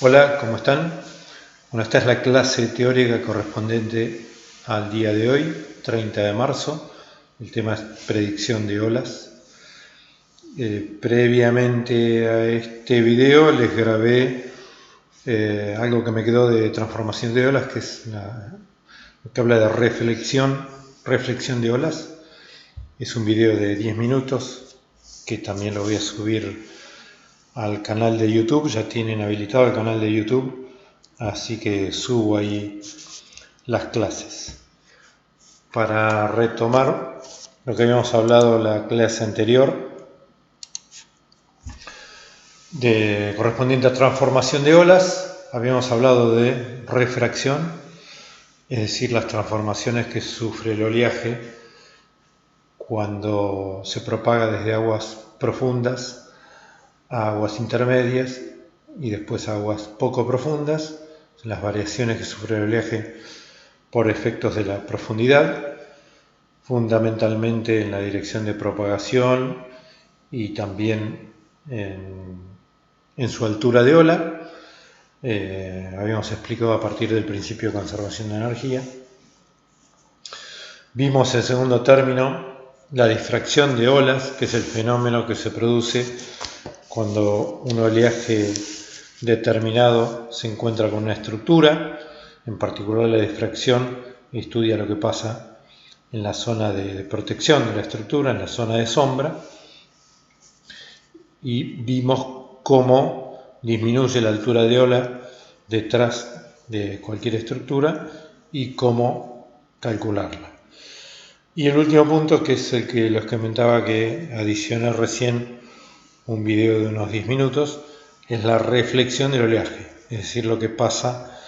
Hola, ¿cómo están? Bueno, esta es la clase teórica correspondiente al día de hoy, 30 de marzo. El tema es predicción de olas. Previamente a este video les grabé algo que me quedó de transformación de olas, que es lo que habla de reflexión de olas. Es un video de 10 minutos que también lo voy a subir al canal de YouTube. Ya tienen habilitado el canal de YouTube, así que subo ahí las clases. Para retomar lo que habíamos hablado en la clase anterior, correspondiente a transformación de olas, habíamos hablado de refracción, es decir, las transformaciones que sufre el oleaje cuando se propaga desde aguas profundas a aguas intermedias y después a aguas poco profundas, las variaciones que sufre el oleaje por efectos de la profundidad, fundamentalmente en la dirección de propagación y también en su altura de ola. Habíamos explicado a partir del principio de conservación de energía. Vimos en segundo término la difracción de olas, que es el fenómeno que se produce cuando un oleaje determinado se encuentra con una estructura. En particular, la difracción estudia lo que pasa en la zona de protección de la estructura, en la zona de sombra, y vimos cómo disminuye la altura de ola detrás de cualquier estructura y cómo calcularla. Y el último punto, que es el que les comentaba que adicioné recién un video de unos 10 minutos, es la reflexión del oleaje, es decir, lo que pasa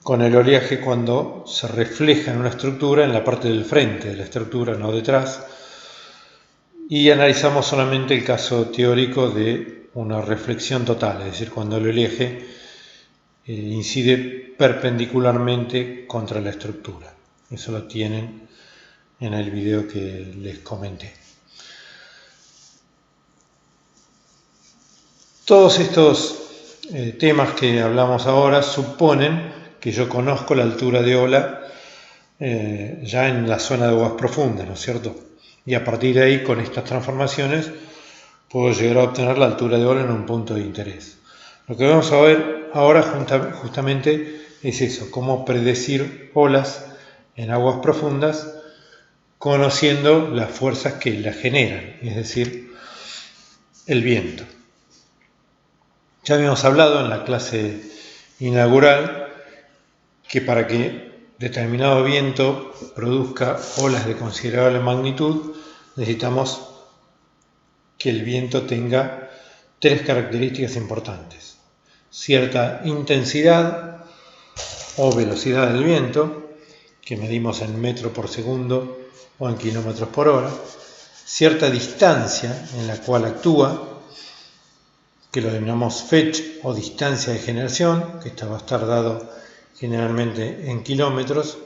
con el oleaje cuando se refleja en una estructura en la parte del frente de la estructura, no detrás. Y analizamos solamente el caso teórico de una reflexión total, es decir, cuando el oleaje incide perpendicularmente contra la estructura. Eso lo tienen en el video que les comenté. Todos estos temas que hablamos ahora suponen que yo conozco la altura de ola ya en la zona de aguas profundas, ¿no es cierto? Y a partir de ahí, con estas transformaciones, puedo llegar a obtener la altura de ola en un punto de interés. Lo que vamos a ver ahora justamente es eso, cómo predecir olas en aguas profundas conociendo las fuerzas que las generan, es decir, el viento. Ya habíamos hablado en la clase inaugural que para que determinado viento produzca olas de considerable magnitud, necesitamos que el viento tenga tres características importantes: cierta intensidad o velocidad del viento, que medimos en metros por segundo o en kilómetros por hora, cierta distancia en la cual actúa, que lo denominamos fetch o distancia de generación, que esto va a estar dado generalmente en kilómetros,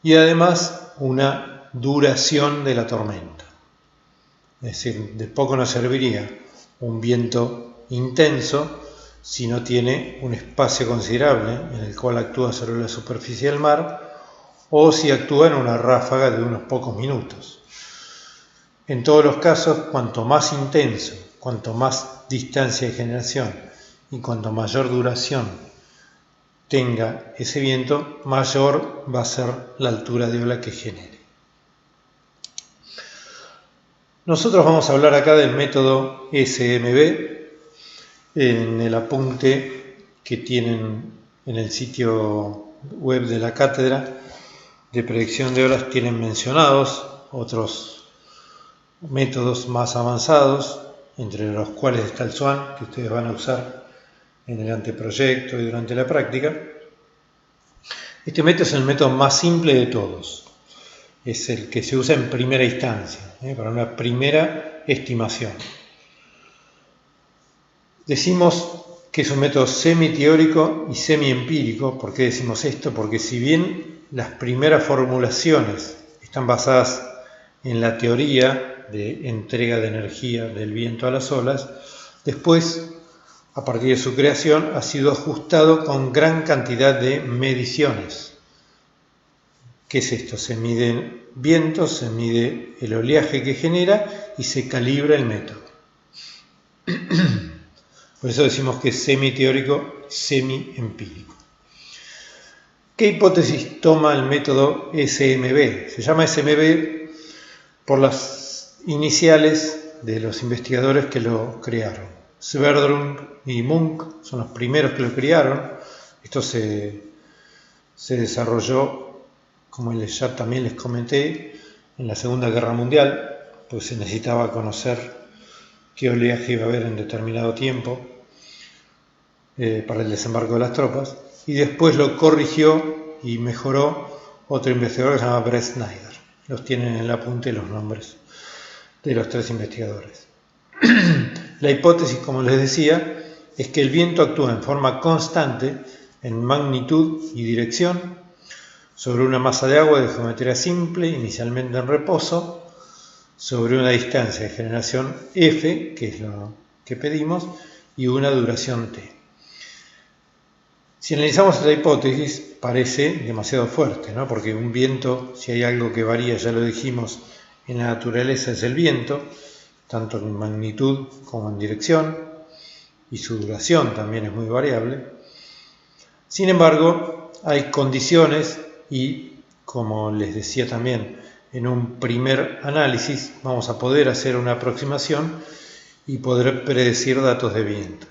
y además una duración de la tormenta. Es decir, de poco nos serviría un viento intenso si no tiene un espacio considerable en el cual actúa sobre la superficie del mar, o si actúa en una ráfaga de unos pocos minutos. En todos los casos, cuanto más intenso, cuanto más distancia de generación y cuanto mayor duración tenga ese viento, mayor va a ser la altura de ola que genere. Nosotros vamos a hablar acá del método SMB. En el apunte que tienen en el sitio web de la cátedra de predicción de olas tienen mencionados otros métodos más avanzados, entre los cuales está el SWAN, que ustedes van a usar en el anteproyecto y durante la práctica. Este método es el método más simple de todos. Es el que se usa en primera instancia, para una primera estimación. Decimos que es un método semi-teórico y semi-empírico. ¿Por qué decimos esto? Porque si bien las primeras formulaciones están basadas en la teoría de entrega de energía del viento a las olas, después a partir de su creación, ha sido ajustado con gran cantidad de mediciones. ¿Qué es esto? Se miden vientos, se mide el oleaje que genera y se calibra el método. Por eso decimos que es semi-teórico, semi-empírico. ¿Qué hipótesis toma el método SMB? Se llama SMB por las iniciales de los investigadores que lo crearon. Sverdrup y Munk son los primeros que lo crearon. Esto se desarrolló, como ya también les comenté, en la Segunda Guerra Mundial, pues se necesitaba conocer qué oleaje iba a haber en determinado tiempo para el desembarco de las tropas, y después lo corrigió y mejoró otro investigador que se llama Brett Snyder. Los tienen en el apunte los nombres de los tres investigadores. La hipótesis, como les decía, es que el viento actúa en forma constante en magnitud y dirección sobre una masa de agua de geometría simple, inicialmente en reposo, sobre una distancia de generación f, que es lo que pedimos, y una duración t. Si analizamos esta hipótesis, parece demasiado fuerte, ¿no? Porque un viento, si hay algo que varía, ya lo dijimos, en la naturaleza es el viento, tanto en magnitud como en dirección, y su duración también es muy variable. Sin embargo, hay condiciones y, como les decía también, en un primer análisis vamos a poder hacer una aproximación y poder predecir datos de viento.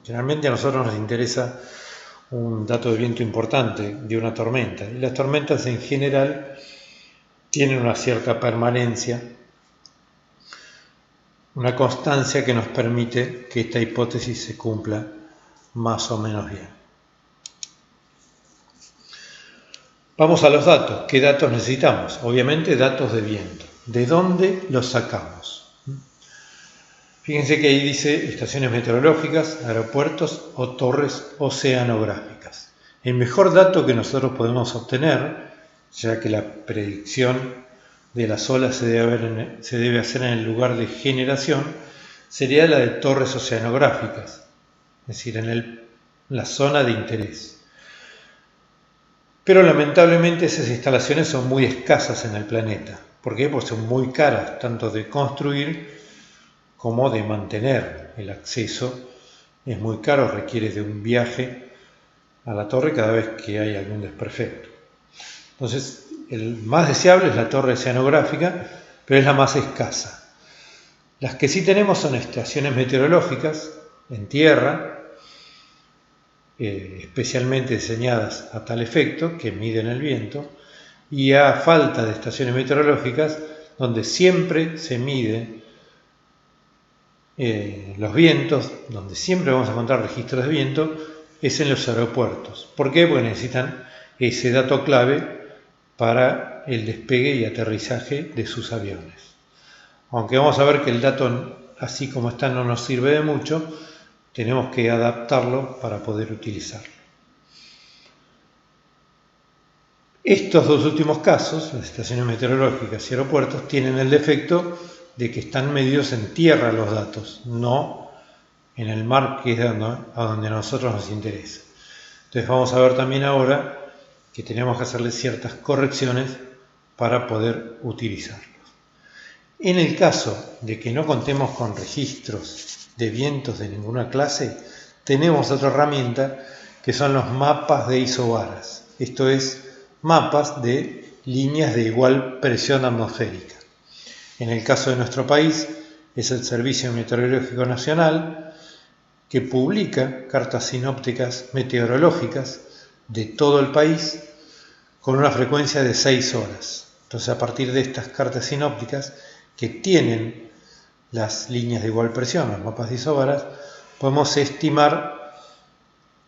Generalmente a nosotros nos interesa un dato de viento importante de una tormenta, y las tormentas en general tienen una cierta permanencia, una constancia que nos permite que esta hipótesis se cumpla más o menos bien. Vamos a los datos. ¿Qué datos necesitamos? Obviamente datos de viento. ¿De dónde los sacamos? Fíjense que ahí dice estaciones meteorológicas, aeropuertos o torres oceanográficas. El mejor dato que nosotros podemos obtener, ya que la predicción de las olas se debe hacer en el lugar de generación, sería la de torres oceanográficas, es decir, en la zona de interés. Pero lamentablemente esas instalaciones son muy escasas en el planeta. ¿Por qué? Porque son muy caras, tanto de construir como de mantener. El acceso es muy caro, requiere de un viaje a la torre cada vez que hay algún desperfecto. Entonces, el más deseable es la torre oceanográfica, pero es la más escasa. Las que sí tenemos son estaciones meteorológicas en tierra, especialmente diseñadas a tal efecto, que miden el viento, y a falta de estaciones meteorológicas, donde siempre se mide los vientos, donde siempre vamos a encontrar registros de viento, es en los aeropuertos. ¿Por qué? Porque necesitan ese dato clave para el despegue y aterrizaje de sus aviones. Aunque vamos a ver que el dato así como está no nos sirve de mucho, tenemos que adaptarlo para poder utilizarlo. Estos dos últimos casos, las estaciones meteorológicas y aeropuertos, tienen el defecto de que están medidos en tierra los datos, no en el mar, que es a donde a nosotros nos interesa. Entonces vamos a ver también ahora que tenemos que hacerle ciertas correcciones para poder utilizarlos. En el caso de que no contemos con registros de vientos de ninguna clase, tenemos otra herramienta que son los mapas de isobaras. Esto es, mapas de líneas de igual presión atmosférica. En el caso de nuestro país es el Servicio Meteorológico Nacional, que publica cartas sinópticas meteorológicas de todo el país con una frecuencia de 6 horas. Entonces, a partir de estas cartas sinópticas que tienen las líneas de igual presión, los mapas de isobaras, podemos estimar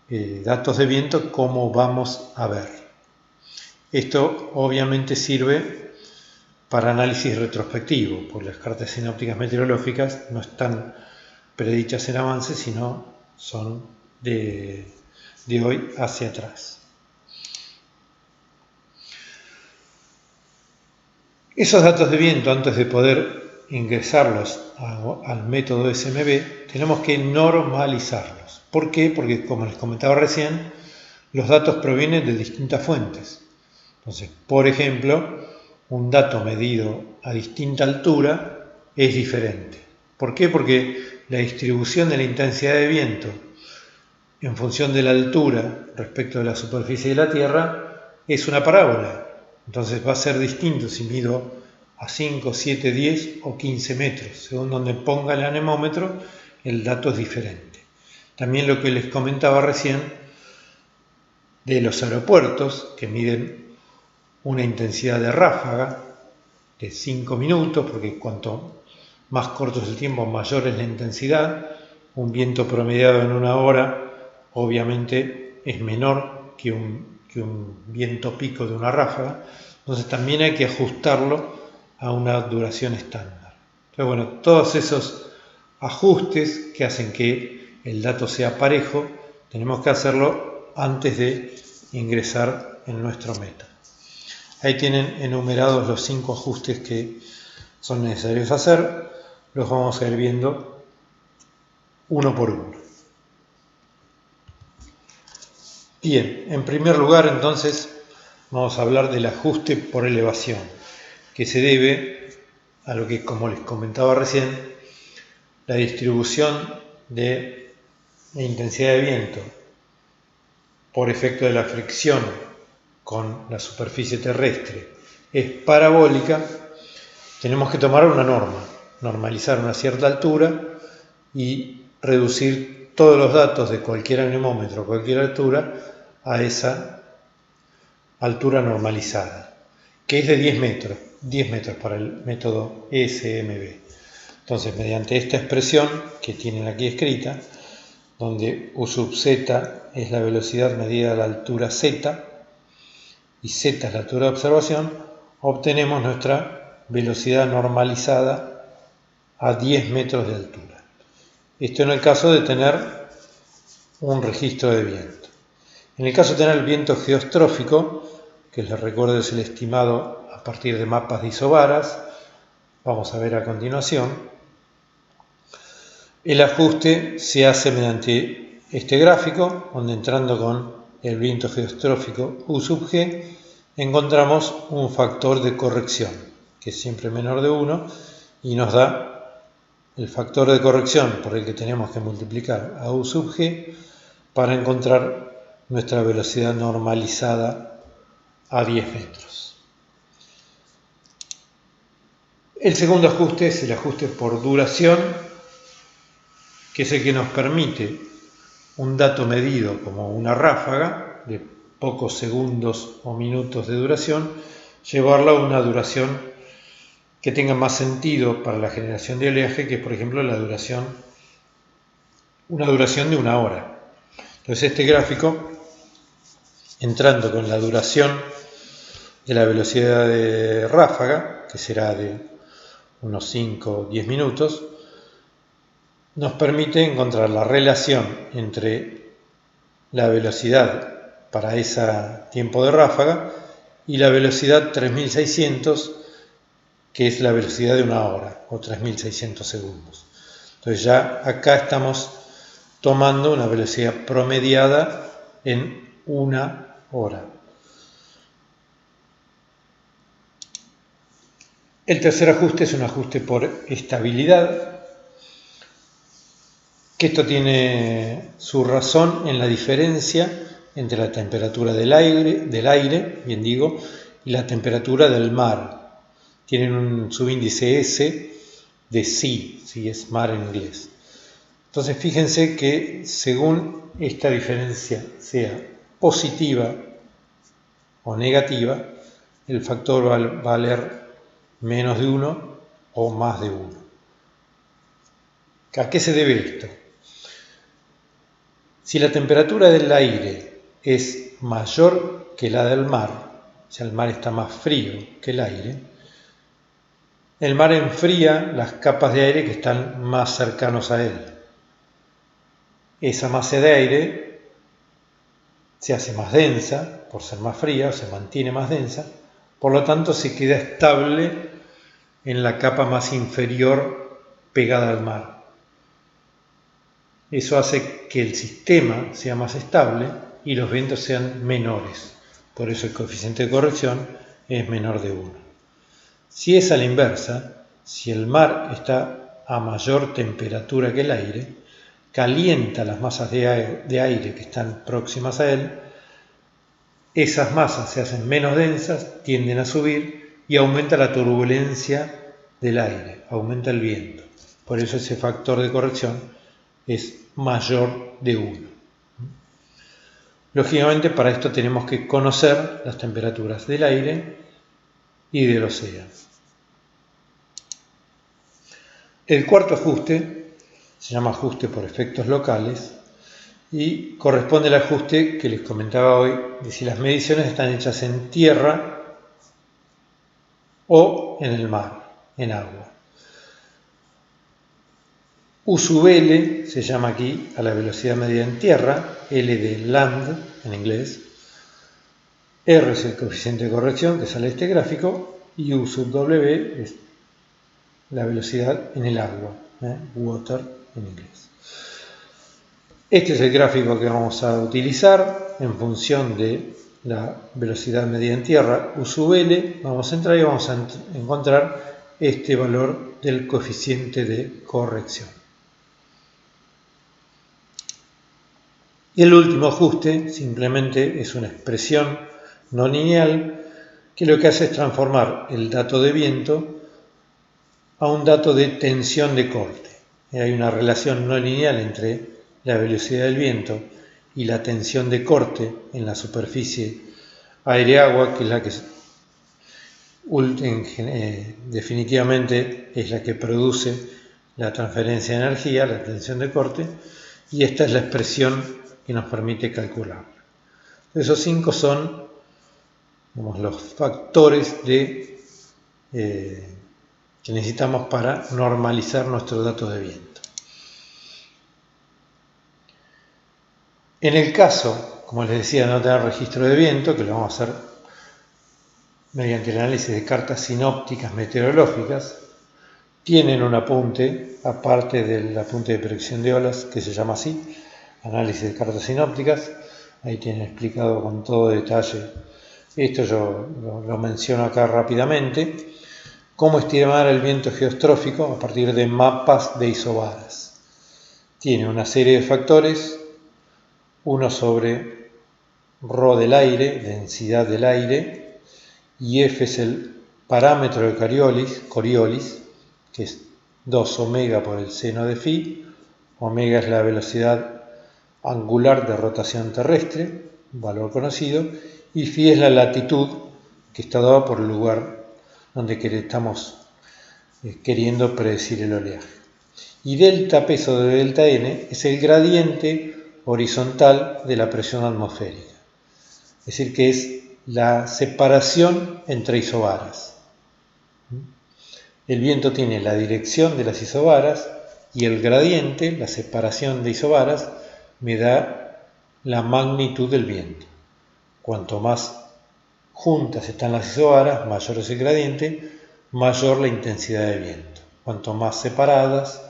datos de viento como vamos a ver. Esto obviamente sirve para análisis retrospectivo, porque las cartas sinópticas meteorológicas no están predichas en avance, sino son de hoy hacia atrás. Esos datos de viento, antes de poder ingresarlos al método SMB, tenemos que normalizarlos. ¿Por qué? Porque, como les comentaba recién, los datos provienen de distintas fuentes. Entonces, por ejemplo, un dato medido a distinta altura es diferente. ¿Por qué? Porque la distribución de la intensidad de viento en función de la altura respecto de la superficie de la Tierra es una parábola. Entonces va a ser distinto si mido a 5, 7, 10 o 15 metros. Según donde ponga el anemómetro, el dato es diferente. También lo que les comentaba recién de los aeropuertos, que miden una intensidad de ráfaga de 5 minutos, porque cuanto más corto es el tiempo, mayor es la intensidad. Un viento promediado en una hora obviamente es menor que un viento pico de una ráfaga. Entonces también hay que ajustarlo a una duración estándar. Entonces, bueno, todos esos ajustes que hacen que el dato sea parejo, tenemos que hacerlo antes de ingresar en nuestro método. Ahí tienen enumerados los 5 ajustes que son necesarios hacer. Los vamos a ir viendo uno por uno. Bien, en primer lugar entonces vamos a hablar del ajuste por elevación, que se debe a lo que, como les comentaba recién, la distribución de la intensidad de viento por efecto de la fricción con la superficie terrestre es parabólica. Tenemos que tomar una norma, normalizar una cierta altura y reducir todos los datos de cualquier anemómetro, cualquier altura, a esa altura normalizada, que es de 10 metros para el método SMB. Entonces, mediante esta expresión que tienen aquí escrita, donde U sub z es la velocidad medida a la altura z y z es la altura de observación, obtenemos nuestra velocidad normalizada a 10 metros de altura. Esto en el caso de tener un registro de viento. En el caso de tener el viento geostrófico, que les recuerdo es el estimado a partir de mapas de isobaras, vamos a ver a continuación, el ajuste se hace mediante este gráfico, donde entrando con el viento geostrófico U sub g, encontramos un factor de corrección, que es siempre menor de 1, y nos da el factor de corrección por el que tenemos que multiplicar a U sub g para encontrar nuestra velocidad normalizada a 10 metros. El segundo ajuste es el ajuste por duración, que es el que nos permite un dato medido como una ráfaga de pocos segundos o minutos de duración, llevarla a una duración que tenga más sentido para la generación de oleaje, que por ejemplo una duración de una hora. Entonces este gráfico, entrando con la duración de la velocidad de ráfaga, que será de unos 5 o 10 minutos, nos permite encontrar la relación entre la velocidad para ese tiempo de ráfaga y la velocidad 3600, que es la velocidad de una hora, o 3600 segundos. Entonces ya acá estamos tomando una velocidad promediada en una hora. El tercer ajuste es un ajuste por estabilidad, que esto tiene su razón en la diferencia entre la temperatura del aire, bien digo, y la temperatura del mar. Tienen un subíndice S de sea, si es mar en inglés. Entonces fíjense que según esta diferencia sea positiva o negativa, el factor va a valer menos de 1 o más de 1. ¿A qué se debe esto? Si la temperatura del aire es mayor que la del mar, o sea, el mar está más frío que el mar enfría las capas de aire que están más cercanos a él. Esa masa de aire se hace más densa, por ser más fría, o se mantiene más densa, por lo tanto se queda estable en la capa más inferior pegada al mar. Eso hace que el sistema sea más estable y los vientos sean menores. Por eso el coeficiente de corrección es menor de 1. Si es a la inversa, si el mar está a mayor temperatura que el aire, calienta las masas de aire que están próximas a él, esas masas se hacen menos densas, tienden a subir y aumenta la turbulencia del aire, aumenta el viento. Por eso ese factor de corrección es mayor de 1. Lógicamente, para esto tenemos que conocer las temperaturas del aire y del océano. El cuarto ajuste se llama ajuste por efectos locales y corresponde al ajuste que les comentaba hoy de si las mediciones están hechas en tierra o en el mar, en agua. U sub L se llama aquí a la velocidad medida en tierra, L de land en inglés, R es el coeficiente de corrección que sale de este gráfico y U sub W es la velocidad en el agua, water en inglés. Este es el gráfico que vamos a utilizar en función de la velocidad medida en tierra, U sub L. Vamos a entrar y vamos a encontrar este valor del coeficiente de corrección. Y el último ajuste simplemente es una expresión no lineal que lo que hace es transformar el dato de viento a un dato de tensión de corte. Hay una relación no lineal entre la velocidad del viento y la tensión de corte en la superficie aire-agua, que es la que definitivamente es la que produce la transferencia de energía, la tensión de corte, y esta es la expresión que nos permite calcular. Esos 5 son, digamos, los factores que necesitamos para normalizar nuestro dato de viento. En el caso, como les decía, de no tener registro de viento, que lo vamos a hacer mediante el análisis de cartas sinópticas meteorológicas, tienen un apunte, aparte del apunte de predicción de olas, que se llama así, análisis de cartas sinópticas. Ahí tienen explicado con todo detalle esto, yo lo menciono acá rápidamente. Cómo estimar el viento geostrófico a partir de mapas de isobaras. Tiene una serie de factores, uno sobre ρ del aire, densidad del aire, y F es el parámetro de Coriolis, que es 2 omega por el seno de phi. Omega es la velocidad angular de rotación terrestre, un valor conocido, y phi es la latitud que está dada por el lugar donde estamos queriendo predecir el oleaje. Y delta, peso de delta n, es el gradiente horizontal de la presión atmosférica. Es decir, que es la separación entre isobaras. El viento tiene la dirección de las isobaras y el gradiente, la separación de isobaras, me da la magnitud del viento. Cuanto más juntas están las isobaras, mayor es el gradiente, mayor la intensidad de viento. Cuanto más separadas,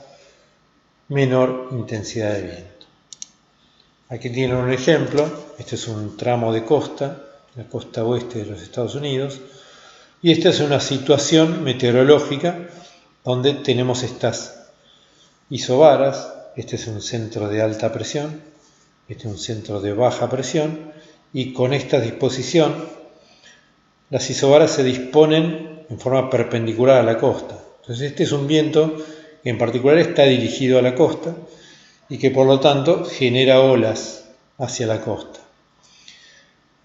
menor intensidad de viento. Aquí tienen un ejemplo. Este es un tramo de costa, la costa oeste de los Estados Unidos, y esta es una situación meteorológica donde tenemos estas isobaras. Este es un centro de alta presión, este es un centro de baja presión, y con esta disposición las isobaras se disponen en forma perpendicular a la costa. Entonces este es un viento que en particular está dirigido a la costa y que por lo tanto genera olas hacia la costa.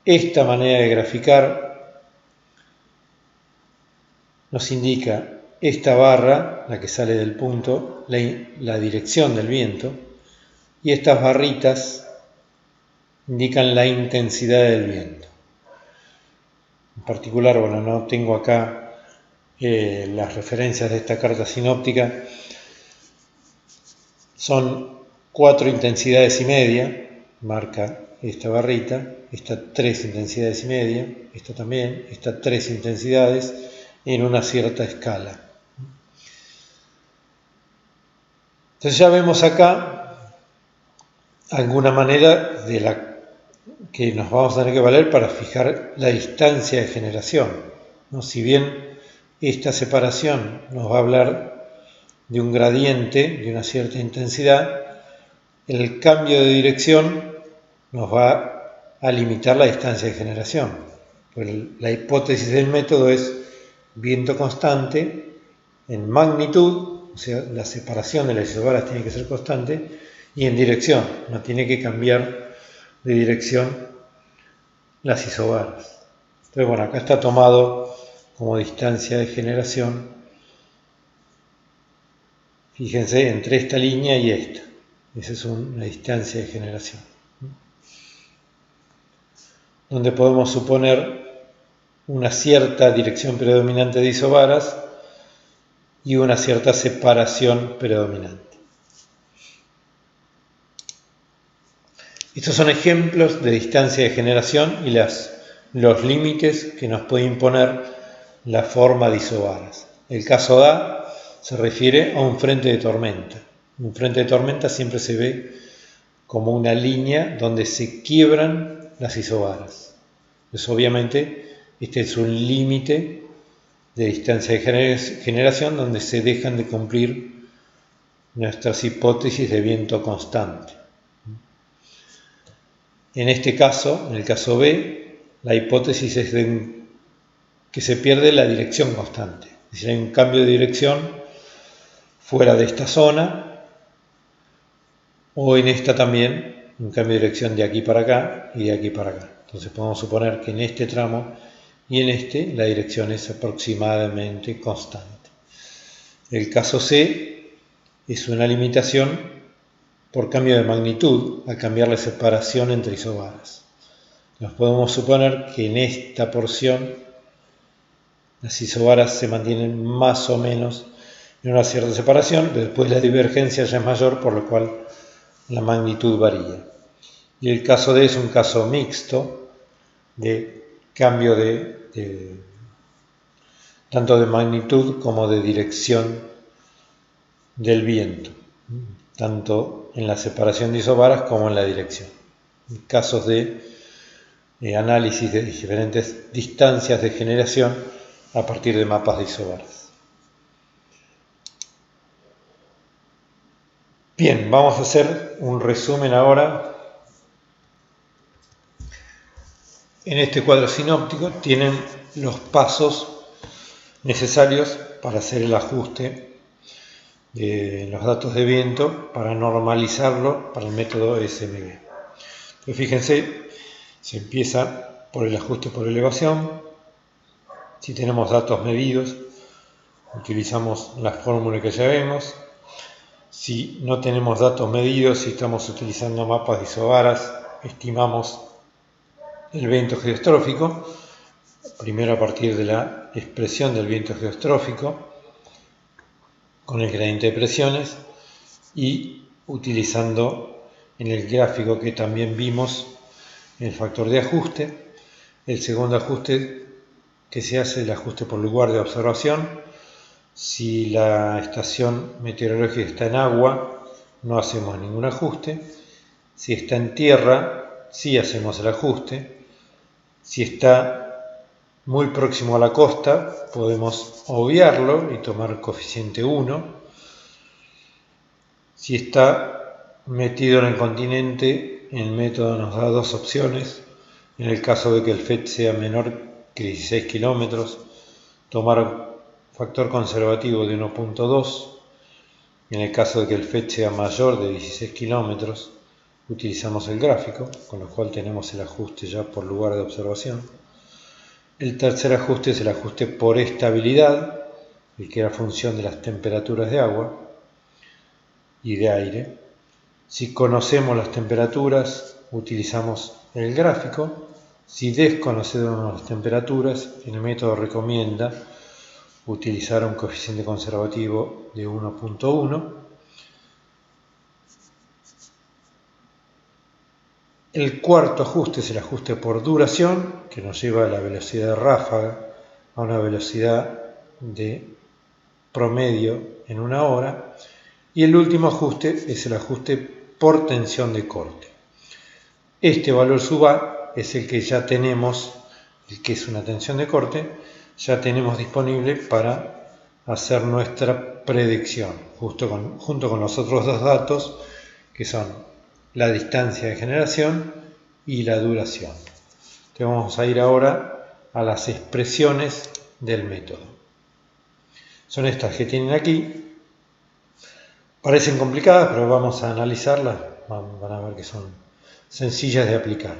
Esta manera de graficar nos indica esta barra, la que sale del punto, la dirección del viento, y estas barritas indican la intensidad del viento. En particular, bueno, no tengo acá las referencias de esta carta sinóptica. Son 4 intensidades y media, marca esta barrita, esta 3 intensidades y media, esta también, esta 3 intensidades en una cierta escala. Entonces ya vemos acá alguna manera de la que nos vamos a tener que valer para fijar la distancia de generación, ¿no? Si bien esta separación nos va a hablar de un gradiente de una cierta intensidad, el cambio de dirección nos va a limitar la distancia de generación. Pues la hipótesis del método es viento constante en magnitud, o sea, la separación de las isobaras tiene que ser constante, y en dirección, no tiene que cambiar de dirección las isobaras. Entonces, bueno, acá está tomado como distancia de generación, fíjense, entre esta línea y esta. Esa es una distancia de generación, donde podemos suponer una cierta dirección predominante de isobaras y una cierta separación predominante. Estos son ejemplos de distancia de generación y los límites que nos puede imponer la forma de isobaras. El caso A se refiere a un frente de tormenta. Un frente de tormenta siempre se ve como una línea donde se quiebran las isobaras. Pues obviamente este es un límite de distancia de generación donde se dejan de cumplir nuestras hipótesis de viento constante. En este caso, en el caso B, la hipótesis es que se pierde la dirección constante. Es decir, hay un cambio de dirección fuera de esta zona, o en esta también, un cambio de dirección de aquí para acá y de aquí para acá. Entonces podemos suponer que en este tramo y en este la dirección es aproximadamente constante. El caso C es una limitación por cambio de magnitud al cambiar la separación entre isobaras. Nos podemos suponer que en esta porción las isobaras se mantienen más o menos en una cierta separación, pero después la divergencia ya es mayor, por lo cual la magnitud varía. Y el caso D es un caso mixto de cambio tanto de magnitud como de dirección del viento, tanto en la separación de isobaras como en la dirección. Casos de análisis de diferentes distancias de generación a partir de mapas de isobaras. Bien, vamos a hacer un resumen ahora. En este cuadro sinóptico tienen los pasos necesarios para hacer el ajuste de los datos de viento para normalizarlo para el método SMB. Entonces, fíjense, se empieza por el ajuste por elevación. Si tenemos datos medidos, utilizamos la fórmula que ya vemos. Si no tenemos datos medidos, si estamos utilizando mapas de isobaras, estimamos el viento geostrófico, primero a partir de la expresión del viento geostrófico con el gradiente de presiones y utilizando en el gráfico que también vimos el factor de ajuste. El segundo ajuste que se hace es el ajuste por lugar de observación. Si la estación meteorológica está en agua, no hacemos ningún ajuste. Si está en tierra, sí hacemos el ajuste. Si está muy próximo a la costa, podemos obviarlo y tomar coeficiente 1. Si está metido en el continente, el método nos da dos opciones. En el caso de que el FET sea menor que 16 kilómetros, tomar factor conservativo de 1.2. En el caso de que el FET sea mayor de 16 kilómetros, utilizamos el gráfico, con lo cual tenemos el ajuste ya por lugar de observación. El tercer ajuste es el ajuste por estabilidad, el que era función de las temperaturas de agua y de aire. Si conocemos las temperaturas, utilizamos el gráfico. Si desconocemos las temperaturas, el método recomienda utilizar un coeficiente conservativo de 1.1. El cuarto ajuste es el ajuste por duración, que nos lleva a la velocidad de ráfaga a una velocidad de promedio en una hora. Y el último ajuste es el ajuste por tensión de corte. Este valor sub A es el que ya tenemos, el que es una tensión de corte, ya tenemos disponible para hacer nuestra predicción, junto con los otros dos datos que son la distancia de generación y la duración. Entonces vamos a ir ahora a las expresiones del método. Son estas que tienen aquí. Parecen complicadas, pero vamos a analizarlas. Van a ver que son sencillas de aplicar.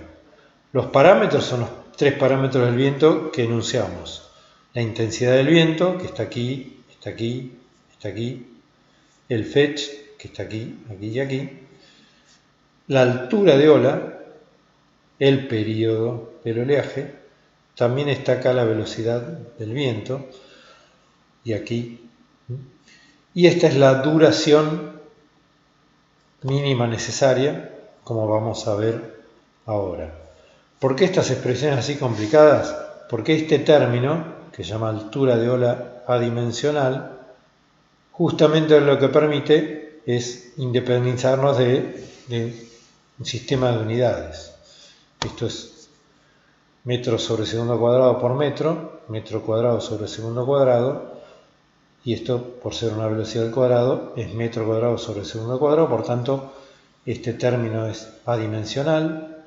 Los parámetros son los tres parámetros del viento que enunciamos. La intensidad del viento, que está aquí, está aquí, está aquí. El fetch, que está aquí, aquí y aquí. La altura de ola, el periodo del oleaje. También está acá la velocidad del viento. Y aquí. Y esta es la duración mínima necesaria, como vamos a ver ahora. ¿Por qué estas expresiones así complicadas? Porque este término, que se llama altura de ola adimensional, justamente lo que permite es independizarnos de un sistema de unidades. Esto es metro sobre segundo cuadrado por metro, metro cuadrado sobre segundo cuadrado, y esto, por ser una velocidad al cuadrado, es metro cuadrado sobre segundo cuadrado, por tanto, este término es adimensional.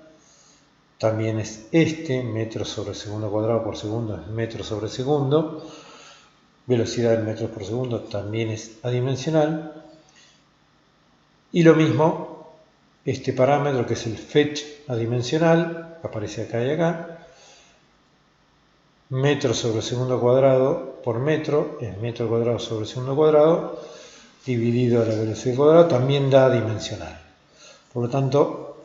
También es este, metro sobre segundo cuadrado por segundo, es metro sobre segundo. Velocidad en metros por segundo también es adimensional. Y lo mismo, este parámetro que es el fetch adimensional, aparece acá y acá. Metro sobre segundo cuadrado por metro es metro cuadrado sobre segundo cuadrado dividido a la velocidad cuadrada, también da dimensional. Por lo tanto,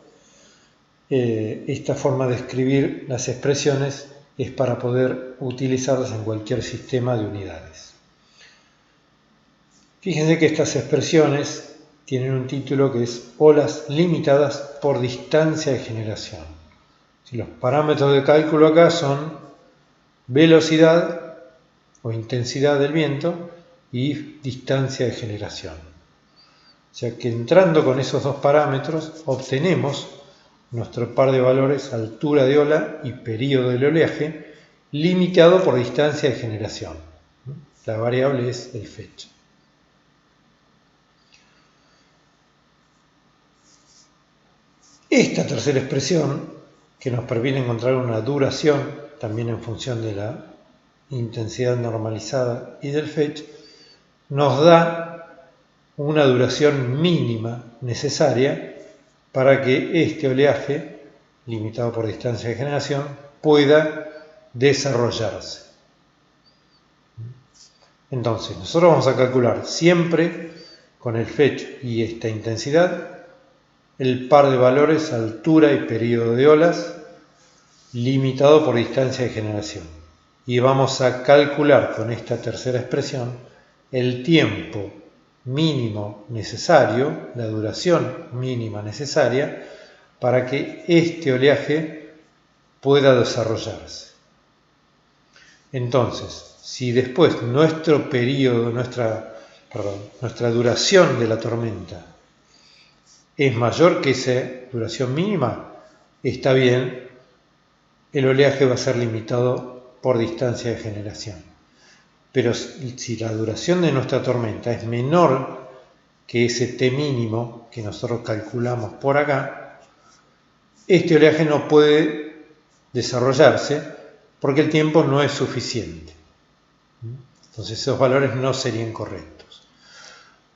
esta forma de escribir las expresiones es para poder utilizarlas en cualquier sistema de unidades. Fíjense que estas expresiones tienen un título que es olas limitadas por distancia de generación. Si los parámetros de cálculo acá son velocidad o intensidad del viento y distancia de generación. O sea que entrando con esos dos parámetros obtenemos nuestro par de valores altura de ola y periodo del oleaje limitado por distancia de generación. La variable es el fetch. Esta tercera expresión, que nos permite encontrar una duración también en función de la intensidad normalizada y del fetch, nos da una duración mínima necesaria para que este oleaje, limitado por distancia de generación, pueda desarrollarse. Entonces, nosotros vamos a calcular siempre con el fetch y esta intensidad el par de valores altura y periodo de olas limitado por distancia de generación. Y vamos a calcular con esta tercera expresión el tiempo mínimo necesario, la duración mínima necesaria para que este oleaje pueda desarrollarse. Entonces, si después nuestro periodo, nuestra duración de la tormenta es mayor que esa duración mínima, está bien, el oleaje va a ser limitado por distancia de generación. Pero si la duración de nuestra tormenta es menor que ese T mínimo que nosotros calculamos por acá, este oleaje no puede desarrollarse porque el tiempo no es suficiente. Entonces esos valores no serían correctos.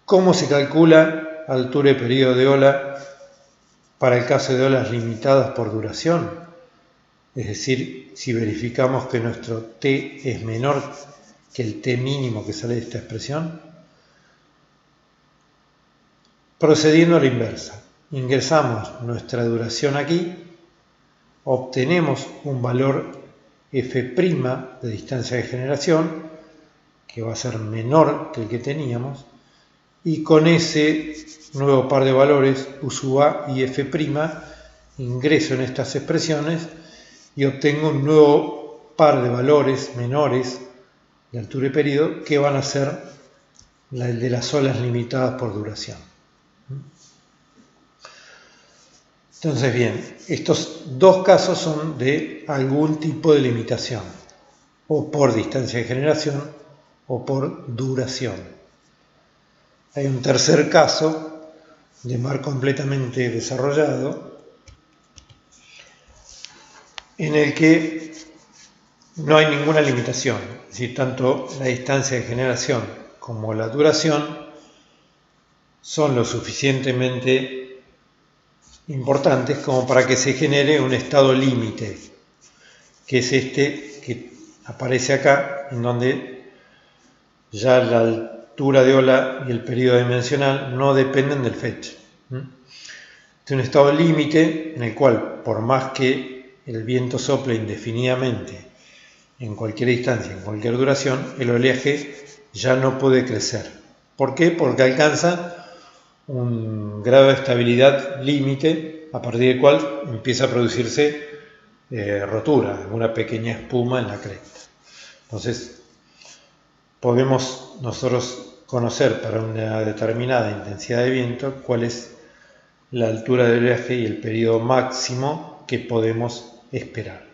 ¿Cómo se calcula altura y periodo de ola para el caso de olas limitadas por duración? Es decir, si verificamos que nuestro T es menor que el T mínimo que sale de esta expresión, procediendo a la inversa. Ingresamos nuestra duración aquí, obtenemos un valor F' de distancia de generación, que va a ser menor que el que teníamos, y con ese nuevo par de valores, U sub A y F', ingreso en estas expresiones y obtengo un nuevo par de valores menores de altura y periodo que van a ser el de las olas limitadas por duración. Entonces, bien, estos dos casos son de algún tipo de limitación, o por distancia de generación o por duración. Hay un tercer caso de mar completamente desarrollado en el que no hay ninguna limitación, es decir, tanto la distancia de generación como la duración son lo suficientemente importantes como para que se genere un estado límite, que es este que aparece acá, en donde ya la altura de ola y el periodo dimensional no dependen del fetch. Es un estado límite en el cual, por más que el viento sople indefinidamente en cualquier distancia, en cualquier duración, el oleaje ya no puede crecer. ¿Por qué? Porque alcanza un grado de estabilidad límite a partir del cual empieza a producirse rotura, una pequeña espuma en la cresta. Entonces, podemos nosotros conocer para una determinada intensidad de viento cuál es la altura del oleaje y el periodo máximo que podemos esperar.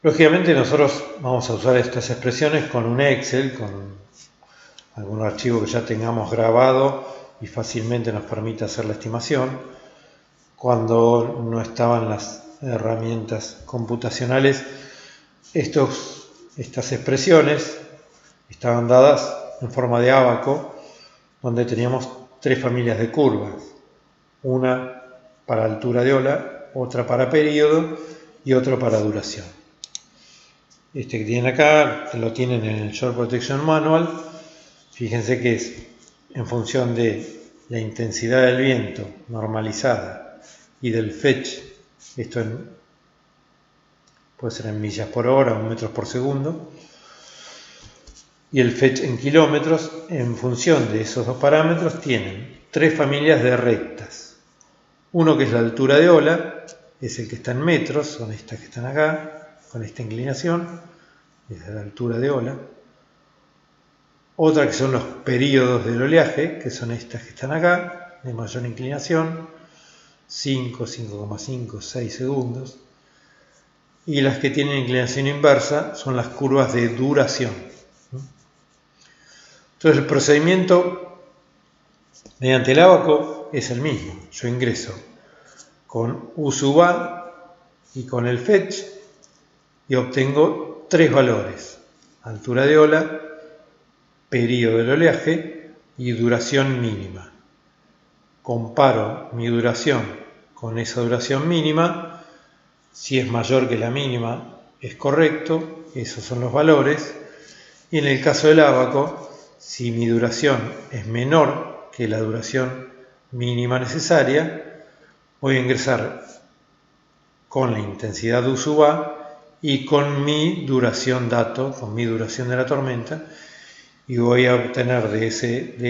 Lógicamente nosotros vamos a usar estas expresiones con un Excel, con algún archivo que ya tengamos grabado y fácilmente nos permita hacer la estimación. Cuando no estaban las herramientas computacionales, estas expresiones estaban dadas en forma de ábaco, donde teníamos tres familias de curvas, una para altura de ola, otra para periodo y otra para duración. Este que tienen acá lo tienen en el Shore Protection Manual. Fíjense que es en función de la intensidad del viento normalizada y del fetch, esto puede ser en millas por hora o metros por segundo, y el fetch en kilómetros. En función de esos dos parámetros tienen tres familias de rectas. Uno que es la altura de ola, es el que está en metros, son estas que están acá, con esta inclinación, es la altura de ola. Otra que son los periodos del oleaje, que son estas que están acá, de mayor inclinación, 5, 5,5, 6 segundos. Y las que tienen inclinación inversa son las curvas de duración. Entonces el procedimiento mediante el ábaco es el mismo. Yo ingreso con U sub A y con el fetch y obtengo tres valores: altura de ola, periodo del oleaje y duración mínima. Comparo mi duración con esa duración mínima. Si es mayor que la mínima es correcto, esos son los valores. Y en el caso del ábaco, si mi duración es menor que la duración mínima necesaria, voy a ingresar con la intensidad U sub A y con mi duración dato, con mi duración de la tormenta, y voy a obtener de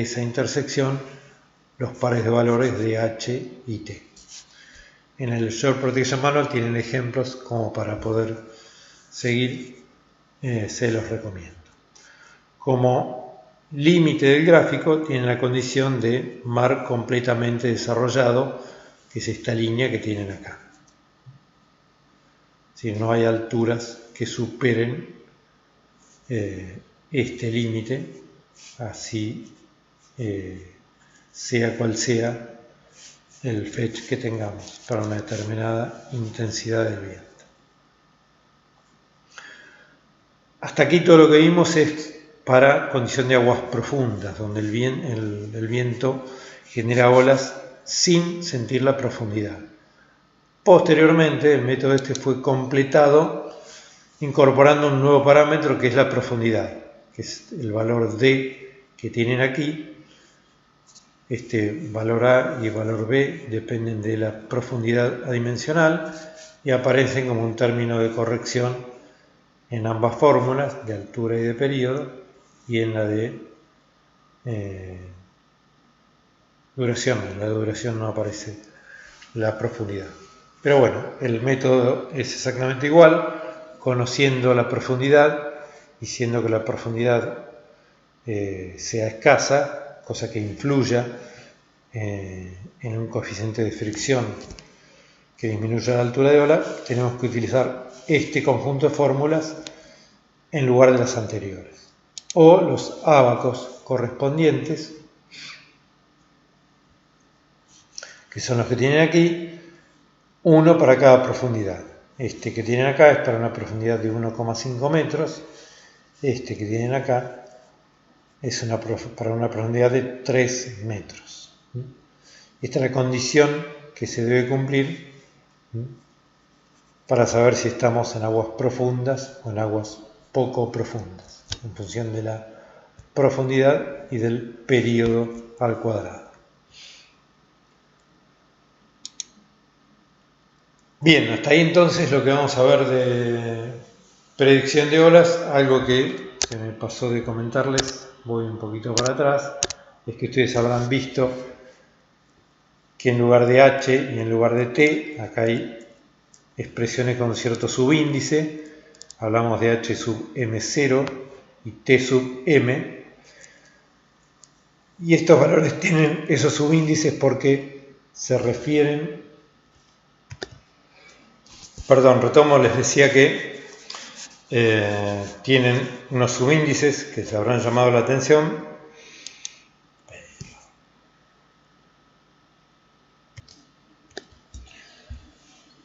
esa intersección los pares de valores de H y T. En el Shore Protection Manual tienen ejemplos como para poder seguir, se los recomiendo. Como límite del gráfico tienen la condición de mar completamente desarrollado, que es esta línea que tienen acá. Si no hay alturas que superen este límite, así sea cual sea el fetch que tengamos para una determinada intensidad del viento. Hasta aquí todo lo que vimos es para condición de aguas profundas, donde el viento genera olas sin sentir la profundidad. Posteriormente, el método este fue completado incorporando un nuevo parámetro que es la profundidad, que es el valor D que tienen aquí. Este valor A y el valor B dependen de la profundidad adimensional y aparecen como un término de corrección en ambas fórmulas, de altura y de periodo, y en la de duración. En la de duración no aparece la profundidad. Pero bueno, el método es exactamente igual. Conociendo la profundidad siendo que la profundidad sea escasa, cosa que influya en un coeficiente de fricción que disminuya la altura de ola, tenemos que utilizar este conjunto de fórmulas en lugar de las anteriores, o los ábacos correspondientes, que son los que tienen aquí, uno para cada profundidad. Este que tienen acá es para una profundidad de 1,5 metros, este que tienen acá es para una profundidad de 3 metros. Esta es la condición que se debe cumplir para saber si estamos en aguas profundas o en aguas poco profundas, en función de la profundidad y del período al cuadrado. Bien, hasta ahí entonces lo que vamos a ver de predicción de olas. Algo que se me pasó de comentarles, voy un poquito para atrás, es que ustedes habrán visto que en lugar de H y en lugar de T, acá hay expresiones con cierto subíndice. Hablamos de H sub M0 y T sub M. Y estos valores tienen esos subíndices porque se refieren... Perdón, retomo, les decía que tienen unos subíndices que se habrán llamado la atención.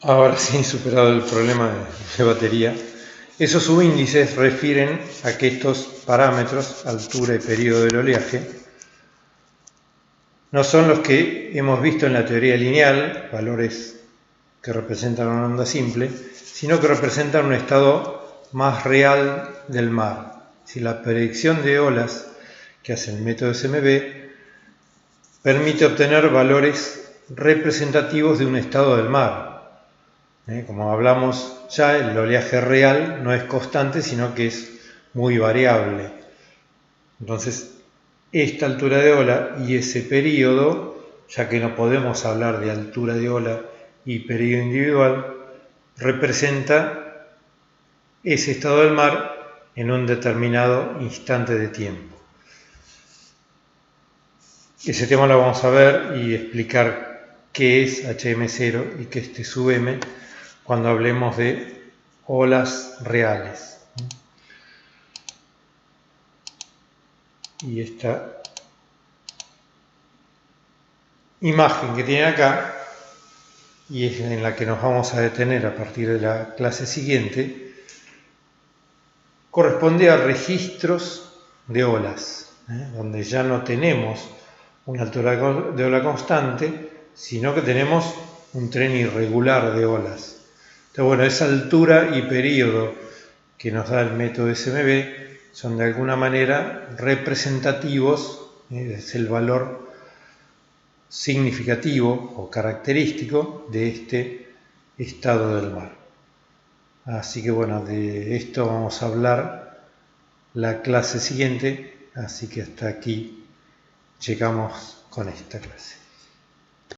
Ahora sí, superado el problema de batería. Esos subíndices refieren a que estos parámetros, altura y periodo del oleaje, no son los que hemos visto en la teoría lineal, valores que representan una onda simple, sino que representan un estado más real del mar. Si la predicción de olas que hace el método SMB permite obtener valores representativos de un estado del mar. Como hablamos ya, el oleaje real no es constante, sino que es muy variable. Entonces, esta altura de ola y ese periodo, ya que no podemos hablar de altura de ola y periodo individual, representa ese estado del mar en un determinado instante de tiempo. Ese tema lo vamos a ver y explicar qué es HM0 y qué es T sub M cuando hablemos de olas reales. Y esta imagen que tiene acá, y es en la que nos vamos a detener a partir de la clase siguiente, corresponde a registros de olas, donde ya no tenemos una altura de ola constante, sino que tenemos un tren irregular de olas. Entonces, bueno, esa altura y periodo que nos da el método SMB son de alguna manera representativos, es el valor significativo o característico de este estado del mar. Así que bueno, de esto vamos a hablar la clase siguiente, así que hasta aquí llegamos con esta clase.